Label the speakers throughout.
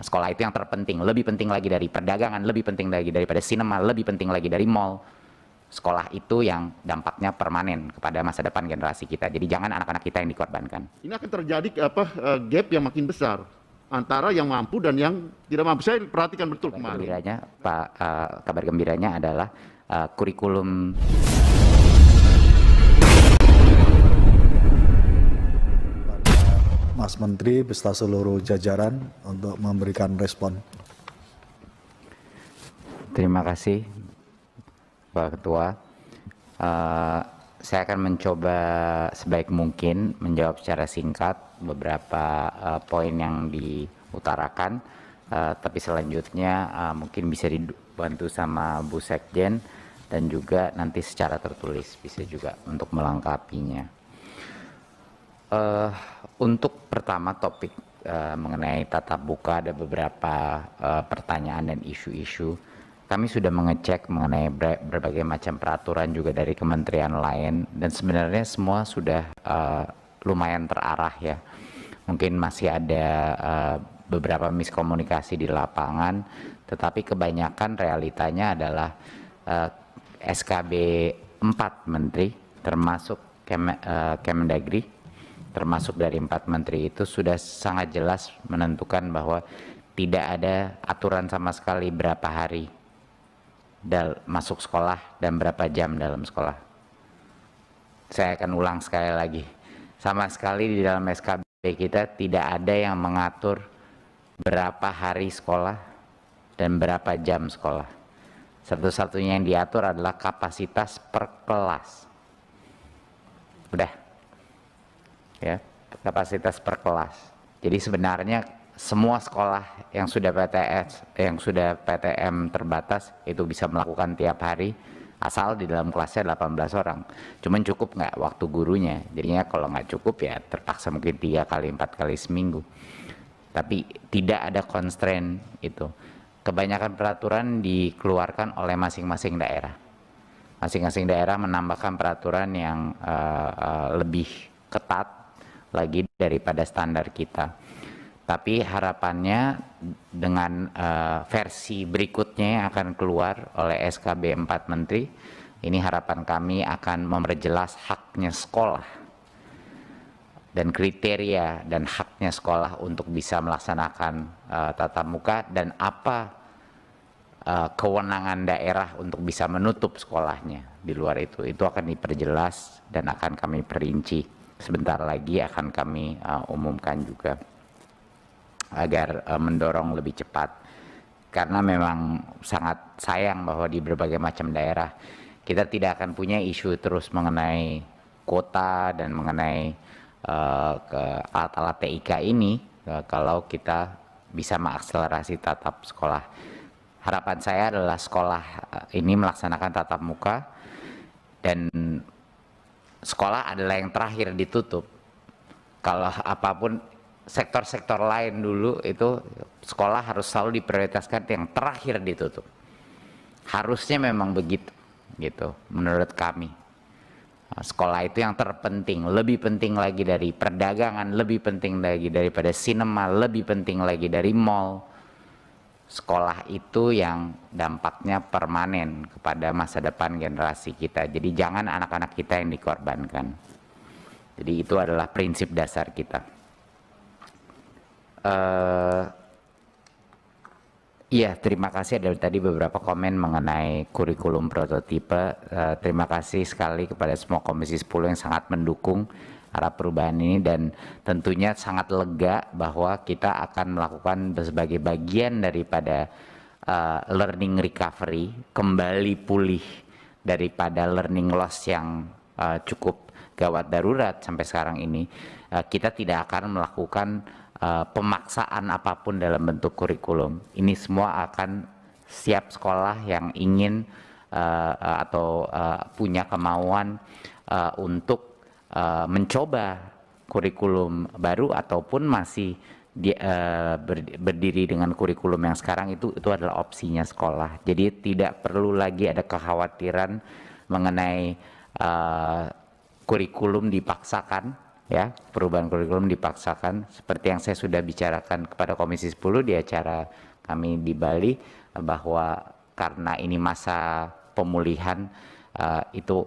Speaker 1: Sekolah itu yang terpenting, lebih penting lagi dari perdagangan, lebih penting lagi daripada sinema, lebih penting lagi dari mall. Sekolah itu yang dampaknya permanen kepada masa depan generasi kita. Jadi jangan anak-anak kita yang dikorbankan.
Speaker 2: Ini akan terjadi gap yang makin besar antara yang mampu dan yang tidak mampu. Saya perhatikan betul kemarin.
Speaker 1: Kabar gembiranya adalah kurikulum
Speaker 3: Mas Menteri beserta seluruh jajaran untuk memberikan respon.
Speaker 1: Terima kasih, Pak Ketua. Saya akan mencoba sebaik mungkin menjawab secara singkat beberapa poin yang diutarakan, tapi selanjutnya mungkin bisa dibantu sama Bu Sekjen dan juga nanti secara tertulis bisa juga untuk melengkapinya. Untuk pertama topik mengenai tatap muka, ada beberapa pertanyaan dan isu-isu. Kami sudah mengecek mengenai berbagai macam peraturan juga dari kementerian lain, dan sebenarnya semua sudah lumayan terarah ya. Mungkin masih ada beberapa miskomunikasi di lapangan, tetapi kebanyakan realitanya adalah SKB 4 Menteri termasuk Kemendagri, termasuk dari 4 menteri itu sudah sangat jelas menentukan bahwa tidak ada aturan sama sekali berapa hari masuk sekolah dan berapa jam dalam sekolah. Saya akan ulang sekali lagi, sama sekali di dalam SKB kita tidak ada yang mengatur berapa hari sekolah dan berapa jam sekolah. Satu-satunya yang diatur adalah kapasitas per kelas. Udah ya, kapasitas per kelas. Jadi sebenarnya semua sekolah yang sudah PTM terbatas itu bisa melakukan tiap hari asal di dalam kelasnya 18 orang. Cuman cukup nggak waktu gurunya? Jadinya kalau nggak cukup ya terpaksa mungkin 3 kali 4 kali seminggu. Tapi tidak ada constraint itu. Kebanyakan peraturan dikeluarkan oleh masing-masing daerah. Masing-masing daerah menambahkan peraturan yang lebih ketat lagi daripada standar kita. Tapi harapannya dengan versi berikutnya yang akan keluar oleh SKB 4 Menteri, ini harapan kami akan memperjelas haknya sekolah dan kriteria dan haknya sekolah untuk bisa melaksanakan tatap muka, dan apa kewenangan daerah untuk bisa menutup sekolahnya di luar itu akan diperjelas dan akan kami perinci. Sebentar lagi akan kami umumkan juga agar mendorong lebih cepat, karena memang sangat sayang bahwa di berbagai macam daerah kita tidak akan punya isu terus mengenai kuota dan mengenai alat-alat TIK ini kalau kita bisa mengakselerasi tatap sekolah. Harapan saya adalah sekolah ini melaksanakan tatap muka dan sekolah adalah yang terakhir ditutup. Kalau apapun sektor-sektor lain dulu itu sekolah harus selalu diprioritaskan yang terakhir ditutup. Harusnya memang begitu gitu menurut kami. Sekolah itu yang terpenting, lebih penting lagi dari perdagangan, lebih penting lagi daripada sinema, lebih penting lagi dari mall. Sekolah itu yang dampaknya permanen kepada masa depan generasi kita. Jadi jangan anak-anak kita yang dikorbankan. Jadi itu adalah prinsip dasar kita. Iya, terima kasih. Ada tadi beberapa komen mengenai kurikulum prototipe. Terima kasih sekali kepada semua Komisi 10 yang sangat mendukung arah perubahan ini, dan tentunya sangat lega bahwa kita akan melakukan sebagai bagian daripada learning recovery, kembali pulih daripada learning loss yang cukup gawat darurat sampai sekarang ini. Kita tidak akan melakukan pemaksaan apapun dalam bentuk kurikulum. Ini semua akan siap sekolah yang ingin atau punya kemauan untuk mencoba kurikulum baru ataupun masih berdiri dengan kurikulum yang sekarang, itu adalah opsinya sekolah. Jadi tidak perlu lagi ada kekhawatiran mengenai kurikulum dipaksakan ya, perubahan kurikulum dipaksakan seperti yang saya sudah bicarakan kepada Komisi 10 di acara kami di Bali, bahwa karena ini masa pemulihan, itu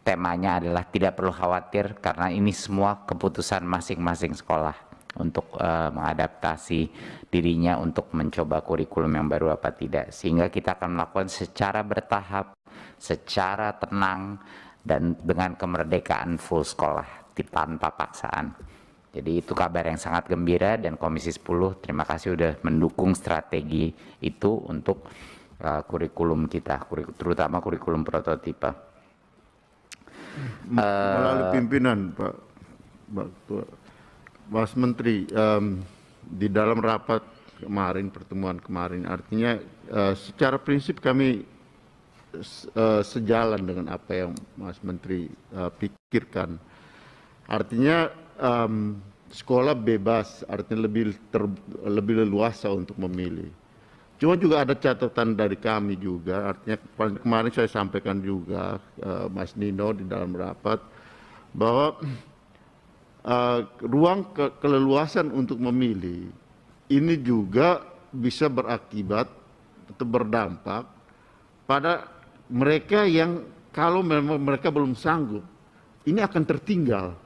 Speaker 1: temanya adalah tidak perlu khawatir karena ini semua keputusan masing-masing sekolah untuk mengadaptasi dirinya untuk mencoba kurikulum yang baru apa tidak, sehingga kita akan melakukan secara bertahap, secara tenang, dan dengan kemerdekaan full sekolah tanpa paksaan. Jadi itu kabar yang sangat gembira, dan Komisi 10 terima kasih sudah mendukung strategi itu untuk kurikulum kita, terutama kurikulum prototipe.
Speaker 2: Melalui pimpinan Pak Ketua, Mas Menteri, di dalam rapat kemarin, pertemuan kemarin, artinya secara prinsip kami sejalan dengan apa yang Mas Menteri pikirkan. Artinya sekolah bebas, artinya lebih leluasa untuk memilih. Cuma juga ada catatan dari kami juga, artinya kemarin saya sampaikan juga Mas Nino di dalam rapat, bahwa ruang keleluasan untuk memilih ini juga bisa berakibat atau berdampak pada mereka yang kalau memang mereka belum sanggup, ini akan tertinggal.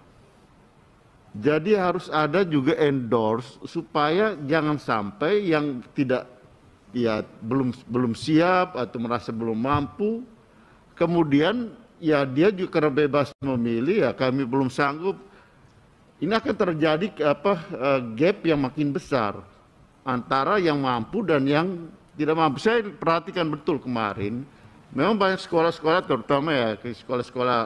Speaker 2: Jadi harus ada juga endorse supaya jangan sampai yang tidak, ya belum siap atau merasa belum mampu, kemudian ya dia juga karena bebas memilih, ya kami belum sanggup, ini akan terjadi gap yang makin besar antara yang mampu dan yang tidak mampu. Saya perhatikan betul kemarin, memang banyak sekolah-sekolah, terutama ya sekolah-sekolah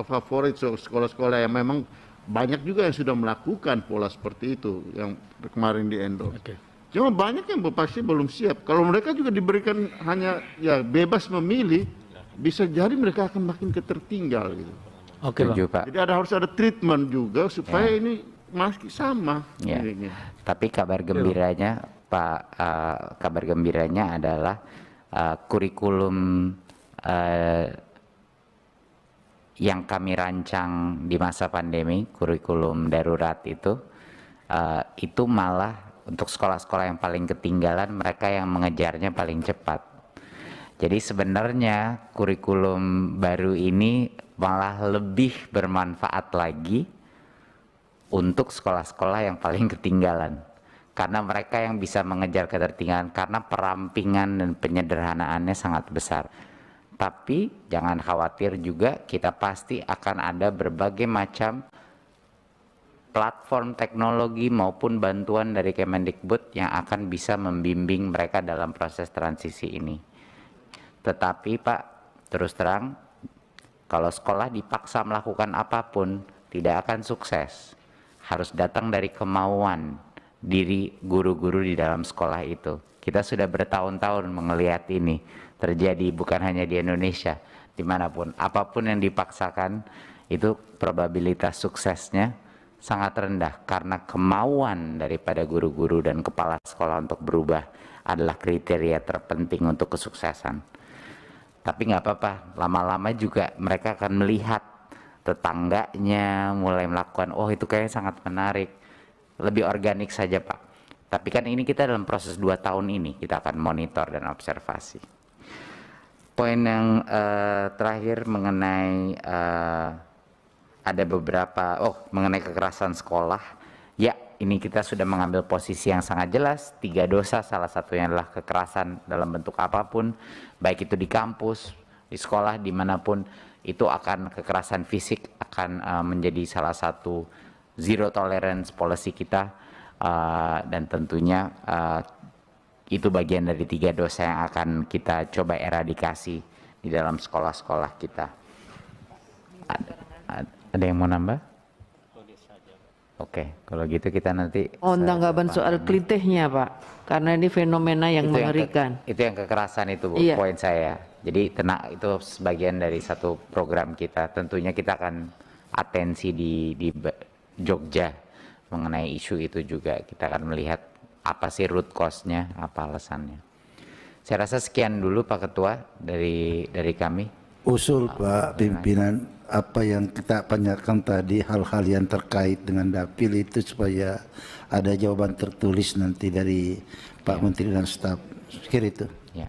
Speaker 2: favorit, sekolah-sekolah yang memang banyak juga yang sudah melakukan pola seperti itu yang kemarin di endorse. Okay. Cuma banyak yang pasti belum siap. Kalau mereka juga diberikan hanya ya bebas memilih, bisa jadi mereka akan makin ketertinggal gitu.
Speaker 1: Oke, Pak.
Speaker 2: Jadi harus ada treatment juga supaya ini masih sama.
Speaker 1: Ya. Tapi kabar gembiranya, Pak, kabar gembiranya adalah kurikulum yang kami rancang di masa pandemi, kurikulum darurat itu malah untuk sekolah-sekolah yang paling ketinggalan, mereka yang mengejarnya paling cepat. Jadi sebenarnya kurikulum baru ini malah lebih bermanfaat lagi untuk sekolah-sekolah yang paling ketinggalan. Karena mereka yang bisa mengejar ketertinggalan, karena perampingan dan penyederhanaannya sangat besar. Tapi jangan khawatir juga, kita pasti akan ada berbagai macam platform teknologi maupun bantuan dari Kemendikbud yang akan bisa membimbing mereka dalam proses transisi ini. Tetapi Pak, terus terang, kalau sekolah dipaksa melakukan apapun, tidak akan sukses. Harus datang dari kemauan diri guru-guru di dalam sekolah itu. Kita sudah bertahun-tahun melihat ini terjadi, bukan hanya di Indonesia, dimanapun. Apapun yang dipaksakan, itu probabilitas suksesnya sangat rendah, karena kemauan daripada guru-guru dan kepala sekolah untuk berubah adalah kriteria terpenting untuk kesuksesan. Tapi nggak apa-apa, lama-lama juga mereka akan melihat tetangganya mulai melakukan, oh itu kayaknya sangat menarik, lebih organik saja Pak. Tapi kan ini kita dalam proses 2 tahun ini, kita akan monitor dan observasi. Poin yang terakhir mengenai ada beberapa, mengenai kekerasan sekolah, ya ini kita sudah mengambil posisi yang sangat jelas, 3 dosa, salah satunya adalah kekerasan dalam bentuk apapun, baik itu di kampus, di sekolah, dimanapun, itu akan kekerasan fisik akan menjadi salah satu zero tolerance policy kita, dan tentunya itu bagian dari 3 dosa yang akan kita coba eradikasi di dalam sekolah-sekolah kita. Ada yang mau nambah? Oke, kalau gitu kita nanti.
Speaker 4: Tanggapan soal klitihnya Pak, karena ini fenomena yang mengerikan.
Speaker 1: Itu yang kekerasan itu Bu, iya. Poin saya. Jadi itu sebagian dari satu program kita. Tentunya kita akan atensi di Jogja mengenai isu itu juga. Kita akan melihat apa sih root cause-nya, apa alasannya. Saya rasa sekian dulu Pak Ketua dari kami.
Speaker 5: usul Pak Pimpinan, apa yang kita tanyakan tadi, hal-hal yang terkait dengan dapil itu supaya ada jawaban tertulis nanti dari Pak Menteri dan staf. Sekira itu.
Speaker 1: Ya.